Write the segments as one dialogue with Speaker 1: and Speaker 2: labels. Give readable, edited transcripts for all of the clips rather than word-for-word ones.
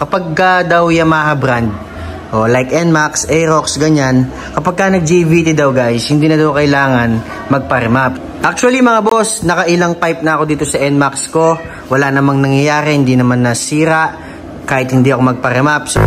Speaker 1: kapag daw Yamaha brand, like NMAX, Aerox, ganyan, kapag ka nag-JVT daw guys, hindi na daw kailangan magpa-remap. Actually mga boss, nakailang pipe na ako dito sa NMAX ko, wala namang nangyayari, hindi naman nasira, kahit hindi ako magpa-remap. So,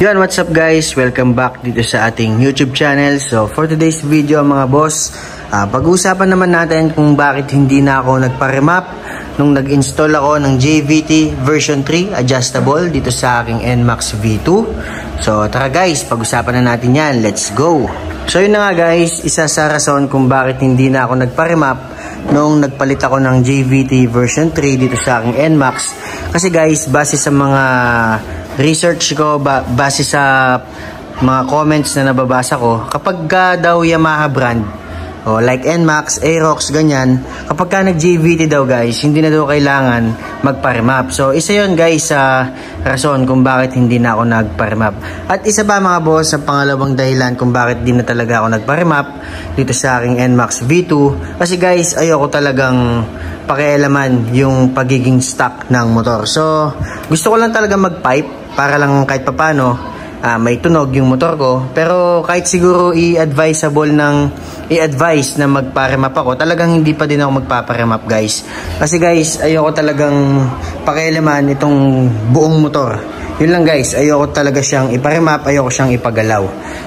Speaker 1: yun, what's up guys? Welcome back dito sa ating YouTube channel. So for today's video mga boss, pag-uusapan naman natin kung bakit hindi na ako nagpa-remap nung nag-install ako ng JVT version 3 adjustable dito sa aking NMAX V2. So tara guys, pag-usapan na natin yan. Let's go! So yun na nga guys, isa sa rason kung bakit hindi na ako nagpa-remap nung nagpalit ako ng JVT version 3 dito sa aking NMAX. Kasi guys, base sa mga research ko, base sa mga comments na nababasa ko, kapag daw Yamaha brand, like NMAX, Aerox, ganyan, kapag ka nag-JVT daw guys, hindi na daw kailangan magpa-remap. So isa yun guys sa rason kung bakit hindi na ako nagpa-remap. At isa pa mga boss, sa pangalawang dahilan kung bakit di na talaga ako nagpa-remap dito sa aking NMAX V2, kasi guys, ayoko talagang pakialaman yung pagiging stock ng motor. So gusto ko lang talaga mag-pipe para lang kahit papano may tunog yung motor ko. Pero kahit siguro i-advise na magpa-remap ako, talagang hindi pa din ako magpapa-remap guys. Kasi guys, ayoko talagang pakialaman itong buong motor. Yun lang guys, ayoko talaga siyang ipa-remap, ayoko siyang ipagalaw.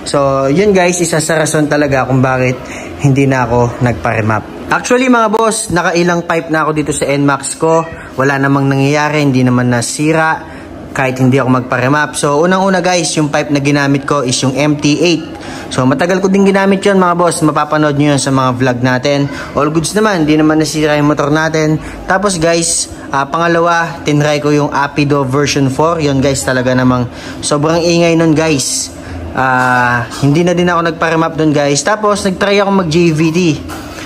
Speaker 1: So yun guys, isa sa rason talaga kung bakit hindi na ako nagpa-remap. Actually mga boss, nakailang pipe na ako dito sa NMAX ko, wala namang nangyayari, hindi naman nasira kahit hindi ako magpa-remap. So unang-una guys, yung pipe na ginamit ko is yung MT8. So matagal ko din ginamit yun mga boss, mapapanood nyo yun sa mga vlog natin. All goods naman, hindi naman nasira yung motor natin. Tapos guys, pangalawa, tinry ko yung Apido version 4. Yun guys, talaga namang sobrang ingay nun guys. Hindi na din ako nagpa-remap dun guys. Tapos nagtry ako mag-JVT.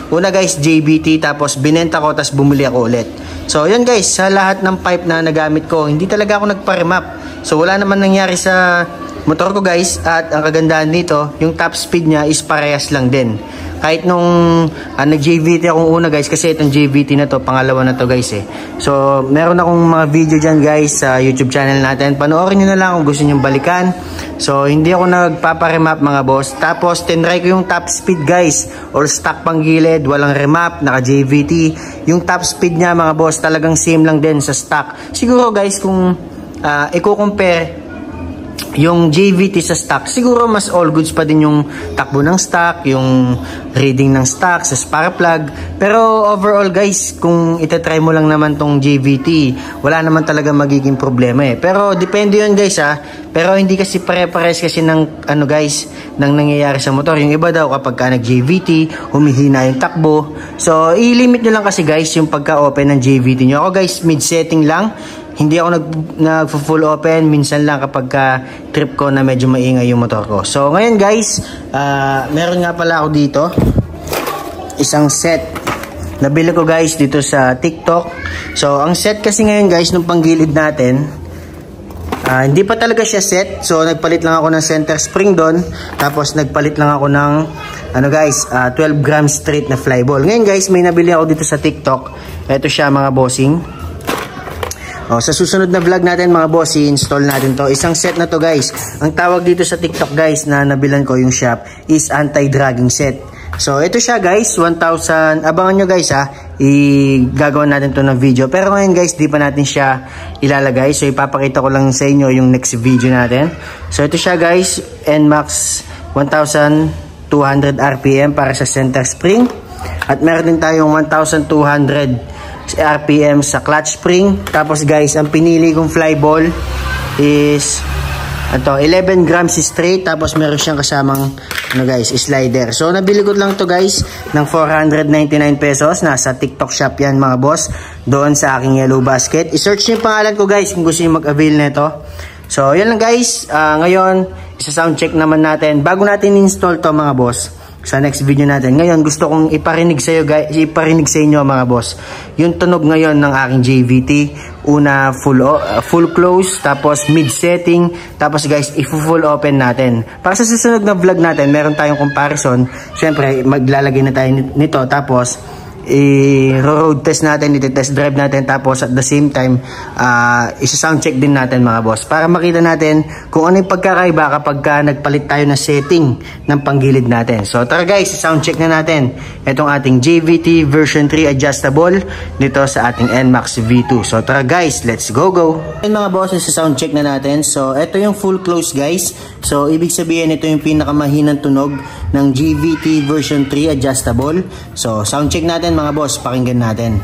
Speaker 1: Una guys, JVT, tapos binenta ko, tapos bumili ako ulit. So yun guys, sa lahat ng pipe na nagamit ko, hindi talaga ako nagpa-remap. So wala naman nangyari sa motor ko guys. At ang kagandahan dito, yung top speed niya is parehas lang din. Kahit nung nag-JVT akong una guys, kasi itong JVT na to, pangalawa na to guys eh. So meron akong mga video dyan guys sa YouTube channel natin. Panoorin nyo na lang kung gusto nyo balikan. So hindi ako nagpapa-remap mga boss. Tapos tinry ko yung top speed guys, all stock pang gilid, walang remap, naka JVT. Yung top speed niya mga boss, talagang same lang din sa stock. Siguro guys, kung i-compare yung JVT sa stock, siguro mas all goods pa din yung takbo ng stock, yung reading ng stock sa spark plug. Pero overall guys, kung itatry mo lang naman tong JVT, wala naman talaga magiging problema eh. Pero depende yun guys pero hindi kasi pare-pares kasi ng guys, ng nangyayari sa motor. Yung iba daw kapag ka nag-JVT, humihina yung takbo. So i-limit nyo lang kasi guys yung pagka-open ng JVT nyo. Ako guys, mid-setting lang. Hindi ako nag-full open, minsan lang kapag trip ko na medyo maingay yung motor ko. So ngayon guys, meron nga pala ako dito isang set. Nabili ko guys dito sa TikTok. So ang set kasi ngayon guys, nung panggilid natin, hindi pa talaga siya set. So nagpalit lang ako ng center spring doon. Tapos nagpalit lang ako ng 12 gram straight na flyball. Ngayon guys, may nabili ako dito sa TikTok. Ito siya mga bossing. Sa susunod na vlog natin mga boss, i-install natin to. Isang set na to guys. Ang tawag dito sa TikTok guys na nabilan ko yung shop is anti-dragging set. So ito siya guys, 1,000. Abangan nyo guys gagawa natin to ng video. Pero ngayon guys, di pa natin siya ilalagay. So ipapakita ko lang sa inyo yung next video natin. So ito siya guys, NMAX 1,200 RPM para sa center spring. At meron din tayong 1,200 RPM sa clutch spring. Tapos guys, ang pinili kong flyball is 11 grams straight. Tapos meron siyang kasamang guys, slider. So nabili ko lang to guys ng 499 pesos. Nasa TikTok shop yan mga boss, doon sa aking yellow basket. I-search niyo yung pangalan ko guys kung gusto niyo mag-avail nito. So yan lang guys. Ngayon, isa sound check naman natin. Bago natin install to mga boss, sa next video natin. Ngayon, gusto kong iparinig sa inyo mga boss. Yung tunog ngayon ng aking JVT, una full close, tapos mid setting, tapos guys, i-full open natin. Para sa susunod na vlog natin, meron tayong comparison. Syempre, maglalagay na tayo nito, tapos i-road test natin, i-test drive natin, tapos at the same time isa-sound check din natin mga boss para makita natin kung ano yung pagkakaiba kapag nagpalit tayo ng setting ng panggilid natin. So tara guys, i-sound check na natin itong ating JVT version 3 adjustable dito sa ating NMAX V2. So tara guys, let's go. Ayun mga boss, isa-sound check na natin. So ito yung full close guys. So ibig sabihin ito yung pinakamahinang tunog ng JVT version 3 adjustable. So sound check natin mga boss, pakinggan natin.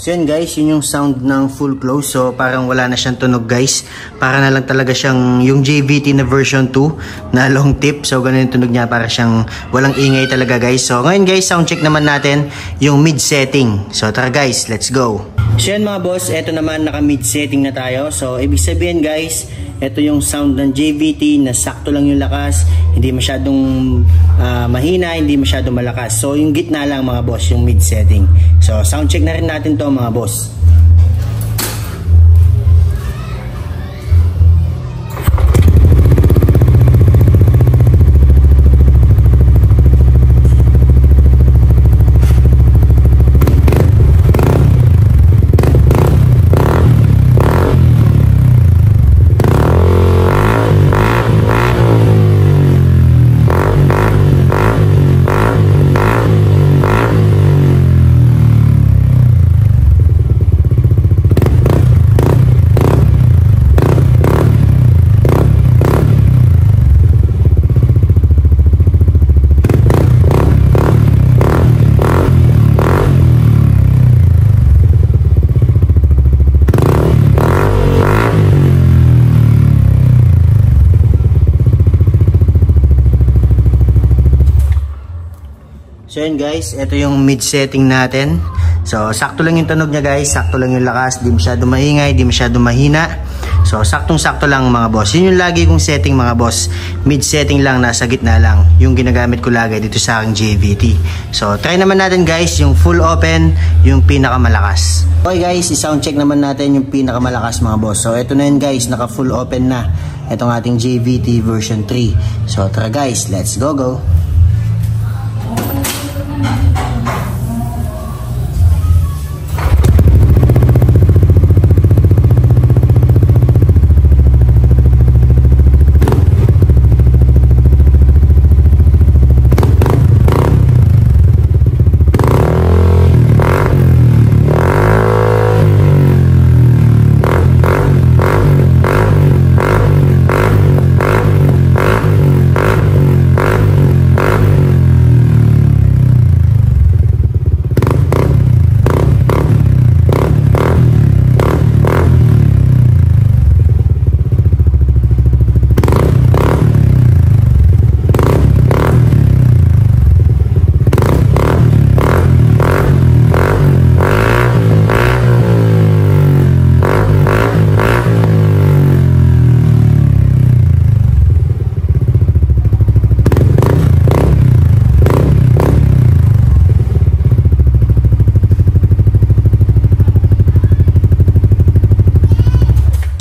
Speaker 1: So yun guys, yun yung sound ng full close. So parang wala na siyang tunog guys. Para na lang talaga siyang yung JVT na version 2 na long tip. So ganun yung tunog niya, para siyang walang ingay talaga guys. So ngayon guys, sound check naman natin yung mid setting. So tara guys, let's go. So yun mga boss, eto naman naka mid setting na tayo. So ibig sabihin guys, ito yung sound ng JVT na sakto lang yung lakas, hindi masyadong mahina, hindi masyadong malakas. So yung gitna lang mga boss, yung mid setting. So sound check na rin natin to mga boss. So yun guys, ito yung mid setting natin. So sakto lang yung tunog niya guys, sakto lang yung lakas, di masyado maingay, di masyado mahina. So saktong-sakto lang mga boss. Yun yung lagi kong setting mga boss. Mid setting lang, nasa gitna lang. Yung ginagamit ko lagi dito sa aking JVT. So try naman natin guys yung full open, yung pinakamalakas. Okay guys, i-sound check naman natin yung pinakamalakas mga boss. So ito na yun guys, naka full open na itong ating JVT version 3. So tara guys, let's go.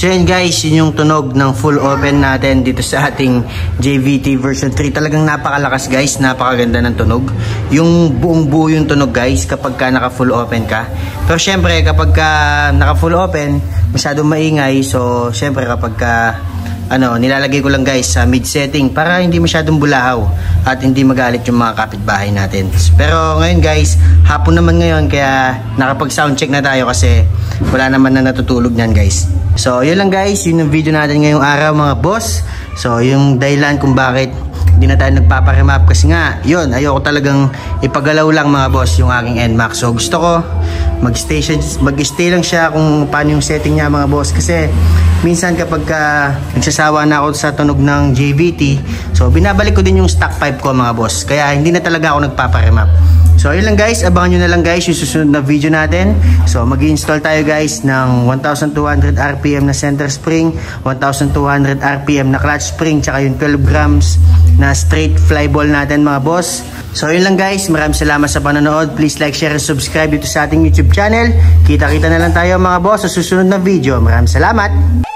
Speaker 1: So yun guys, yun yung tunog ng full open natin dito sa ating JVT version 3. Talagang napakalakas guys, napakaganda ng tunog. Yung buong buo yung tunog guys kapag ka naka full open ka. Pero syempre kapag ka naka full open, masyadong maingay. So syempre kapag ka nilalagay ko lang guys sa mid setting para hindi masyadong bulahaw at hindi magalit yung mga kapitbahay natin. Pero ngayon guys, hapon naman ngayon kaya nakapag sound check na tayo kasi wala naman na natutulog nyan guys. So yun lang guys, yun yung video natin ngayong araw mga boss. So yung dahilan kung bakit hindi na tayo nagpaparemap kasi nga yun, ayoko talagang ipagalaw lang mga boss yung aking NMAX. So gusto ko mag-stay lang siya kung paano yung setting niya mga boss kasi minsan kapag nagsasawa na ako sa tunog ng JVT, so binabalik ko din yung stock pipe ko mga boss, kaya hindi na talaga ako nagpaparemap. So yun lang guys, abangan nyo na lang guys yung susunod na video natin. So mag-install tayo guys ng 1200 RPM na center spring, 1200 RPM na clutch spring, tsaka yung 12 grams na straight fly ball natin mga boss. So yun lang guys, maraming salamat sa panonood. Please like, share, and subscribe dito sa ating YouTube channel. Kita-kita na lang tayo mga boss sa susunod na video. Maraming salamat!